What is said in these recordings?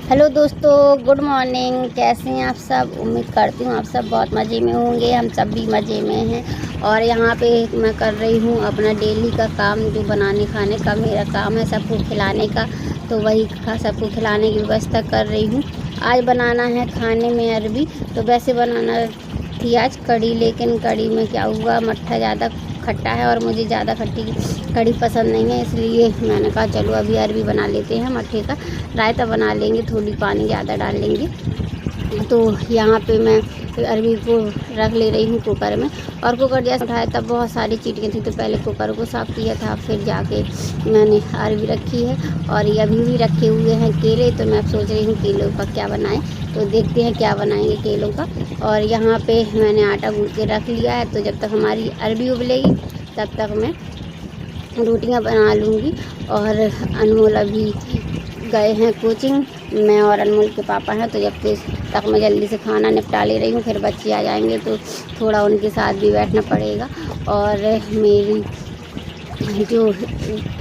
Hello दोस्तों, good morning. कैसे हैं आप सब? उम्मीद करती हूँ आप सब बहुत मज़े में होंगे। हम सब भी मज़े में हैं। और यहाँ पे मैं कर रही हूँ अपना डेली का काम, जो बनाने खाने का मेरा काम है, सबको खिलाने का। तो वही सबको खिलाने की व्यवस्था कर रही हूँ। आज बनाना है खाने में अरबी। तो वैसे बनाना थी आज कढ़ी, लेकिन कढ़ी में क्या हुआ, मट्ठा ज़्यादा खट्टा है और मुझे ज़्यादा खट्टी कढ़ी पसंद नहीं है, इसलिए मैंने कहा चलो अभी अरबी बना लेते हैं। मट्ठे का रायता बना लेंगे, थोड़ी पानी ज़्यादा डाल लेंगे। तो यहाँ पे मैं अरबी को रख ले रही हूँ कुकर में। और कुकर जैसे उठाया तब बहुत सारी चीटियाँ थी, तो पहले कुकर को साफ़ किया था, फिर जाके मैंने अरबी रखी है। और ये अभी भी रखे हुए हैं केले, तो मैं अब सोच रही हूँ केलों का क्या बनाएं। तो देखते हैं क्या बनाएंगे केलों का। और यहाँ पे मैंने आटा गूँथ के रख लिया है, तो जब तक हमारी अरबी उबलेगी तब तक मैं रोटियां बना लूँगी। और अनमोल अभी गए हैं कोचिंग, मैं और अनमोल के पापा हैं, तो जब तक मैं जल्दी से खाना निपटा ले रही हूँ, फिर बच्चे आ जाएंगे तो थोड़ा उनके साथ भी बैठना पड़ेगा। और मेरी जो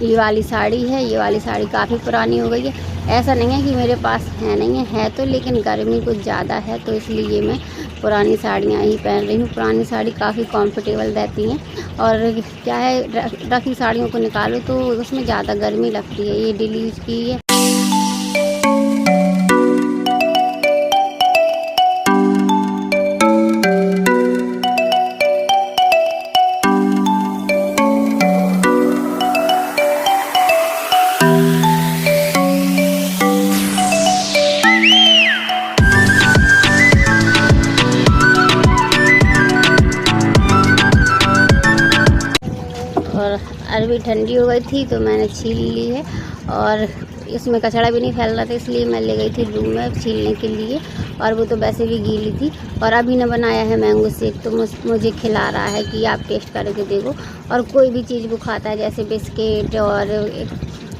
ये वाली साड़ी है, ये वाली साड़ी काफ़ी पुरानी हो गई है। ऐसा नहीं है कि मेरे पास है नहीं है तो, लेकिन गर्मी कुछ ज़्यादा है, तो इसलिए मैं पुरानी साड़ियाँ ही पहन रही हूँ। पुरानी साड़ी काफ़ी कंफर्टेबल रहती हैं। और क्या है, रखी साड़ियों को निकालो तो उसमें ज़्यादा गर्मी लगती है। ये डेली यूज़ की है। और अरबी ठंडी हो गई थी तो मैंने छील ली है, और इसमें कचड़ा भी नहीं फैल रहा था, इसलिए मैं ले गई थी रूम में छीलने के लिए। और वो तो वैसे भी गीली थी। और अभी ने बनाया है मैंगो शेक, तो मुझे खिला रहा है कि आप टेस्ट करके देखो। और कोई भी चीज़ वो खाता है, जैसे बिस्किट और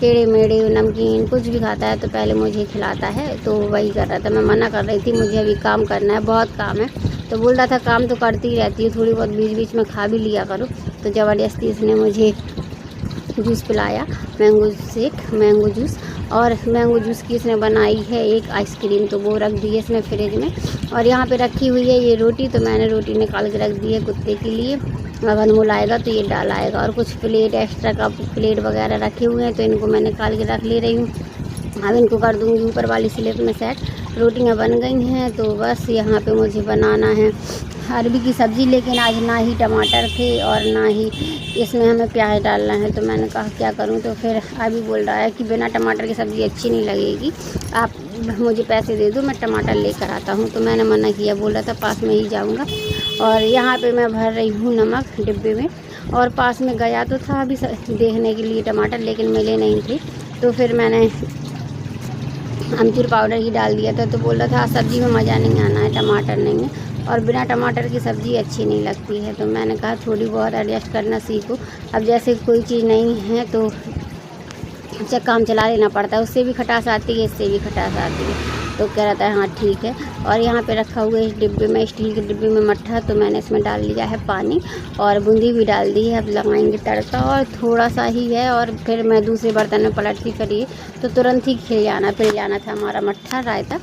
टेढ़े मेढ़े नमकीन कुछ भी खाता है, तो पहले मुझे खिलाता है। तो वही कर रहा था, मैं मना कर रही थी मुझे अभी काम करना है, बहुत काम है। तो बोल रहा था काम तो करती ही रहती है, थोड़ी बहुत बीच बीच में खा भी लिया करो। तो ज़बरदस्ती इसने मुझे जूस पिलाया, मैंगो शेक, मैंगो जूस। और मैंगो जूस की इसने बनाई है एक आइसक्रीम, तो वो रख दी है इसने फ्रिज में। और यहाँ पे रखी हुई है ये रोटी, तो मैंने रोटी निकाल के रख दी है कुत्ते के लिए। अब अनमोल आएगा तो ये डाल आएगा। और कुछ प्लेट, एक्स्ट्रा का प्लेट वगैरह रखे हुए हैं, तो इनको मैं निकाल के रख ले रही हूँ। अब इनको कर दूँगी ऊपर वाली स्लेब में सेट। रोटियां बन गई हैं, तो बस यहाँ पे मुझे बनाना है अरबी की सब्ज़ी। लेकिन आज ना ही टमाटर थे और ना ही इसमें हमें प्याज डालना है, तो मैंने कहा क्या करूँ। तो फिर अभी बोल रहा है कि बिना टमाटर की सब्ज़ी अच्छी नहीं लगेगी, आप मुझे पैसे दे दो, मैं टमाटर लेकर आता हूँ। तो मैंने मना किया, बोला था पास में ही जाऊँगा। और यहाँ पे मैं भर रही हूँ नमक डिब्बे में। और पास में गया तो था अभी देखने के लिए टमाटर, लेकिन मिले नहीं थे। तो फिर मैंने अमचूर पाउडर ही डाल दिया था। तो बोल रहा था सब्ज़ी में मज़ा नहीं आना है, टमाटर नहीं है, और बिना टमाटर की सब्ज़ी अच्छी नहीं लगती है। तो मैंने कहा थोड़ी बहुत एडजस्ट करना सीखो। अब जैसे कोई चीज़ नहीं है तो अच्छा काम चला लेना पड़ता है, उससे भी खटास आती है, इससे भी खटास आती है। तो कह रहा था हाँ ठीक है। और यहाँ पे रखा हुआ है इस डिब्बे में, स्टील के डिब्बे में मट्ठा, तो मैंने इसमें डाल लिया है पानी और बूंदी भी डाल दी है। अब लगाएंगे तड़का, और थोड़ा सा ही है, और फिर मैं दूसरे बर्तन में पलटती करिए तो तुरंत ही खिल जाना था हमारा मट्ठा रायता।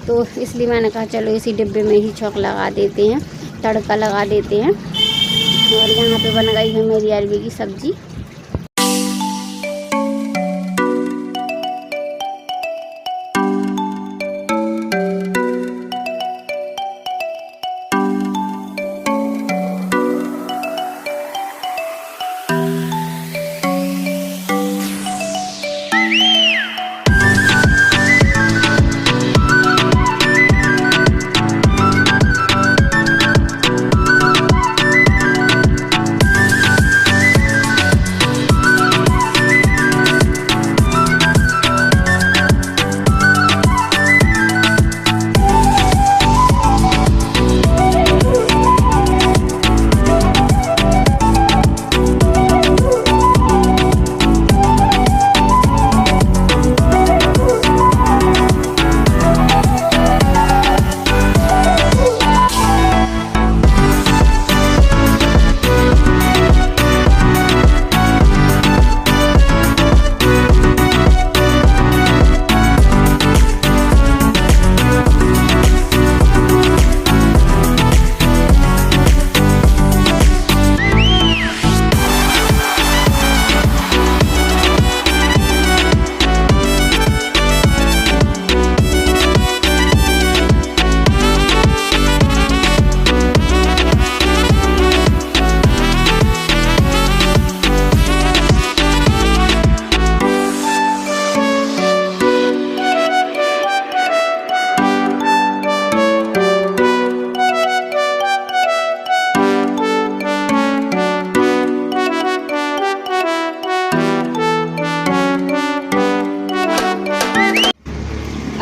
तो इसलिए मैंने कहा चलो इसी डिब्बे में ही छौंक लगा देते हैं, तड़का लगा देते हैं। और यहाँ पे बन गई है मेरी अरबी की सब्ज़ी।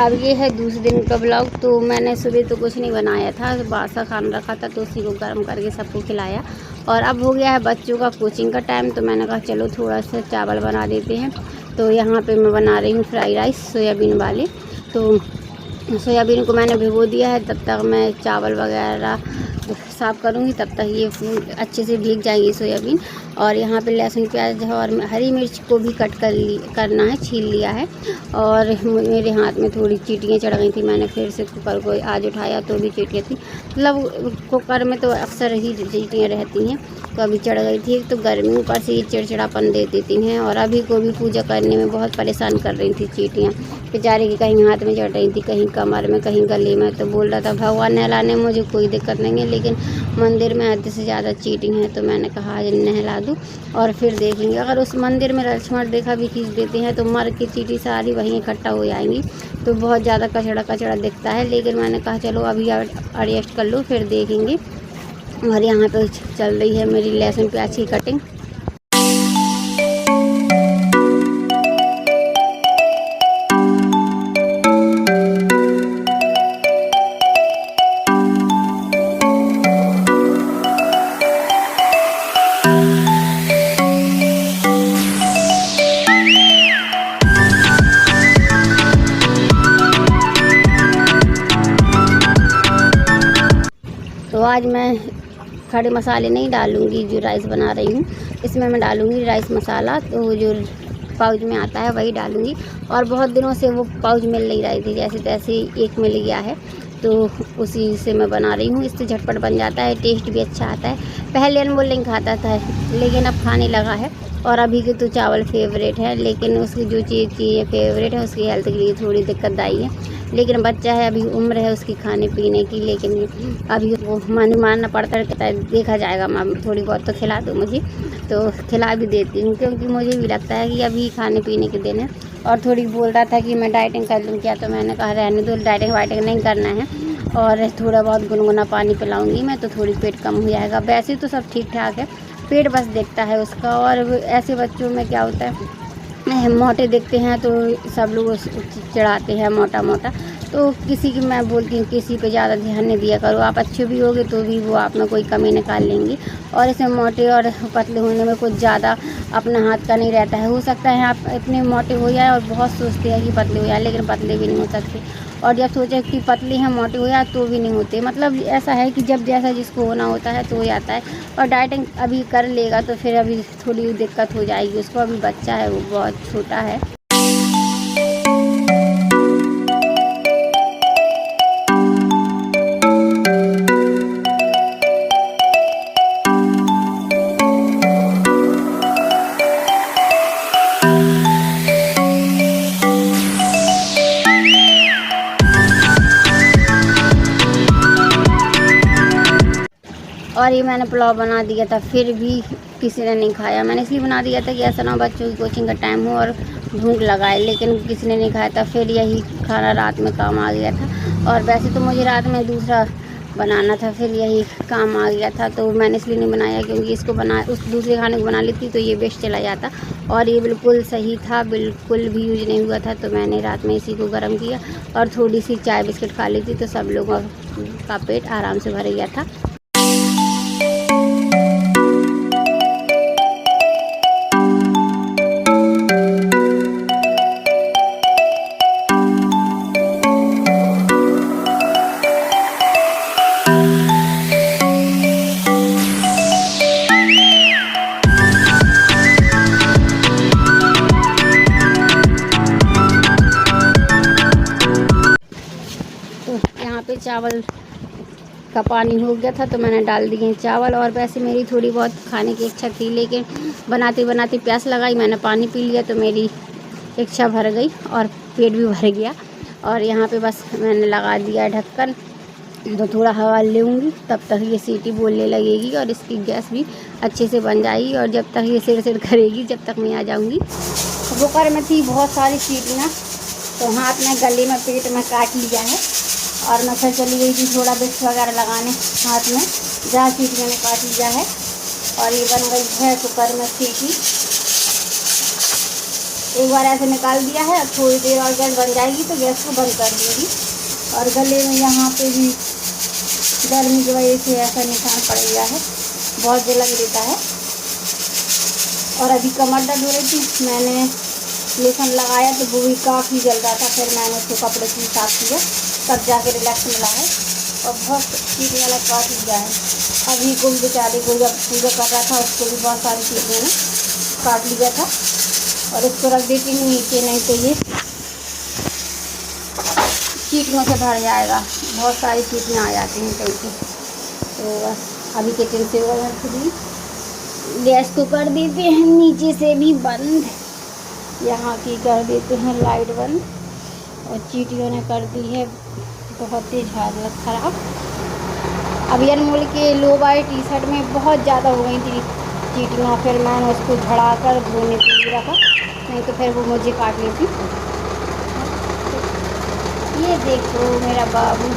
अब ये है दूसरे दिन का ब्लॉग। तो मैंने सुबह तो कुछ नहीं बनाया था, बासा खाना रखा था तो उसी को गर्म करके सबको खिलाया। और अब हो गया है बच्चों का कोचिंग का टाइम, तो मैंने कहा चलो थोड़ा सा चावल बना देते हैं। तो यहाँ पे मैं बना रही हूँ फ्राई राइस सोयाबीन वाले। तो सोयाबीन को मैंने भिगो दिया है, तब तक मैं चावल वगैरह साफ़ करूँगी, तब तक ये अच्छे से भीग जाएंगी सोयाबीन। और यहाँ पे लहसुन प्याज और हरी मिर्च को भी कट करना है, छील लिया है। और मेरे हाथ में थोड़ी चींटियाँ चढ़ गई थी, मैंने फिर से कुकर को आज उठाया तो भी चींटियाँ थी। मतलब कुकर में तो अक्सर ही चींटियाँ रहती हैं, तो अभी चढ़ गई थी। तो गर्मी ऊपर से ये चिड़चिड़ापन दे देती हैं। और अभी को भी पूजा करने में बहुत परेशान कर रही थी चींटियाँ बेचारे की, कहीं हाथ में चढ़ रही थी, कहीं कमर में, कहीं गले में। तो बोल रहा था भगवान नहलाने में मुझे कोई दिक्कत नहीं है, लेकिन मंदिर में हद से ज़्यादा चींटियाँ हैं। तो मैंने कहा आज नहला दूँ और फिर देखेंगे। अगर उस मंदिर में लक्ष्मण रेखा भी खींच देते हैं तो मर के चींटी सारी वहीं इकट्ठा हो जाएंगी, तो बहुत ज़्यादा कचड़ा कचड़ा दिखता है। लेकिन मैंने कहा चलो अभी एडजस्ट कर लो, फिर देखेंगे। और यहाँ पे चल रही है मेरी लहसुन प्याज की कटिंग। तो आज मैं खड़े मसाले नहीं डालूँगी, जो राइस बना रही हूँ इसमें मैं डालूँगी राइस मसाला। तो जो पाउच में आता है वही डालूँगी। और बहुत दिनों से वो पाउच मिल नहीं रही थी, जैसे तैसे एक मिल गया है तो उसी से मैं बना रही हूँ। इससे झटपट बन जाता है, टेस्ट भी अच्छा आता है। पहले अनमोल नहीं खाता था, लेकिन अब खाने लगा है। और अभी के तो चावल फेवरेट है, लेकिन उसकी जो चीज़ फेवरेट है उसकी हेल्थ के लिए थोड़ी दिक्कत आई है। लेकिन बच्चा है, अभी उम्र है उसकी खाने पीने की, लेकिन अभी वो मन मानना पड़ता है, कहता है देखा जाएगा माँ, थोड़ी बहुत तो खिला दो मुझे। तो खिला भी देती हूँ, क्योंकि मुझे भी लगता है कि अभी खाने पीने के दिन है। और थोड़ी बोल रहा था कि मैं डाइटिंग कर लूँ क्या, तो मैंने कहा रहने दो, डाइटिंग वाइटिंग नहीं करना है। और थोड़ा बहुत गुनगुना पानी पिलाऊंगी मैं, तो थोड़ी पेट कम हो जाएगा। वैसे तो सब ठीक ठाक है, पेट बस दिखता है उसका। और ऐसे बच्चों में क्या होता है, मोटे दिखते हैं तो सब लोग चिढ़ाते हैं मोटा मोटा। तो किसी की मैं बोलती हूँ किसी पे ज़्यादा ध्यान नहीं दिया करो, आप अच्छे भी होगे तो भी वो आप में कोई कमी निकाल लेंगी। और इसमें मोटे और पतले होने में कुछ ज़्यादा अपना हाथ का नहीं रहता है। हो सकता है आप इतने मोटे हो जाए, और बहुत सोचते हैं कि पतले हो जाए, लेकिन पतले भी नहीं हो सकते। और जब सोचे कि पतले हैं मोटे हो जाए तो भी नहीं होते। मतलब ऐसा है कि जब जैसा जिसको होना होता है तो हो जाता है। और डाइटिंग अभी कर लेगा तो फिर अभी थोड़ी दिक्कत हो जाएगी उसको, अभी बच्चा है, वो बहुत छोटा है। और ये मैंने पुलाव बना दिया था, फिर भी किसी ने नहीं खाया। मैंने इसलिए बना दिया था कि ऐसा ना बच्चों की कोचिंग का टाइम हो और भूख लगाए, लेकिन किसी ने नहीं खाया था। फिर यही खाना रात में काम आ गया था। और वैसे तो मुझे रात में दूसरा बनाना था, फिर यही काम आ गया था, तो मैंने इसलिए नहीं बनाया, क्योंकि इसको बना उस दूसरे खाने को बना लेती तो ये वेस्ट चला जाता। और ये बिल्कुल सही था, बिल्कुल भी यूज नहीं हुआ था। तो मैंने रात में इसी को गर्म किया और थोड़ी सी चाय बिस्किट खा ली थी, तो सब लोगों का पेट आराम से भर गया था। यहाँ पे चावल का पानी हो गया था, तो मैंने डाल दिए चावल। और वैसे मेरी थोड़ी बहुत खाने की इच्छा थी, लेकिन बनाते बनाते प्यास लगाई, मैंने पानी पी लिया, तो मेरी इच्छा भर गई और पेट भी भर गया। और यहाँ पे बस मैंने लगा दिया ढक्कन, तो थोड़ा हवा लूँगी, तब तक ये सीटी बोलने लगेगी और इसकी गैस भी अच्छे से बन जाएगी। और जब तक ये सिर करेगी, जब तक मैं आ जाऊँगी। कुकर में थी बहुत सारी सीटियाँ, तो हाथ में, गले में, पेट में काट लिया है। और मैं फिर चली गई थी थोड़ा विक्स वगैरह लगाने हाथ में, जहाँ सीटी मैंने काट लिया है। और ये बन गई है कुकर में सीटी। एक बार ऐसे निकाल दिया है, थोड़ी देर और गैस बन जाएगी तो गैस को बंद कर दूँगी। और गले में यहाँ पे भी गर्मी की वजह से ऐसा निशान पड़ गया है, बहुत जलन देता है। और अभी कमर दर्द हो रही थी, मैंने लोशन लगाया तो वो भी काफ़ी जल रहा था, फिर मैंने उसको कपड़े से साफ किया, तब जाके रिलैक्स मिला है। और बहुत चीटियाँ ने काट लिया है। अभी को भी बेचारे को जब पूजा कर रहा था उसको भी बहुत सारी चीटियाँ ने काट लिया था। और इसको रख देती हूँ नीचे, नहीं तो ये चीटियों से भर जाएगा, बहुत सारी चीटियाँ आ जाती हैं कहीं से। तो बस अभी किचन से खुद गैस को कर देते हैं नीचे से भी बंद, यहाँ की कर देते हैं लाइट बंद। और चीटियों ने कर दी है बहुत तेज हालत ख़राब। अभी अनमोल के लो वाइट टी शर्ट में बहुत ज़्यादा हो गई थी चीटियाँ, फिर मैंने उसको झड़ा कर धोने के लिए रखा, नहीं तो फिर वो मुझे काट लेती। ये देखो मेरा बाबू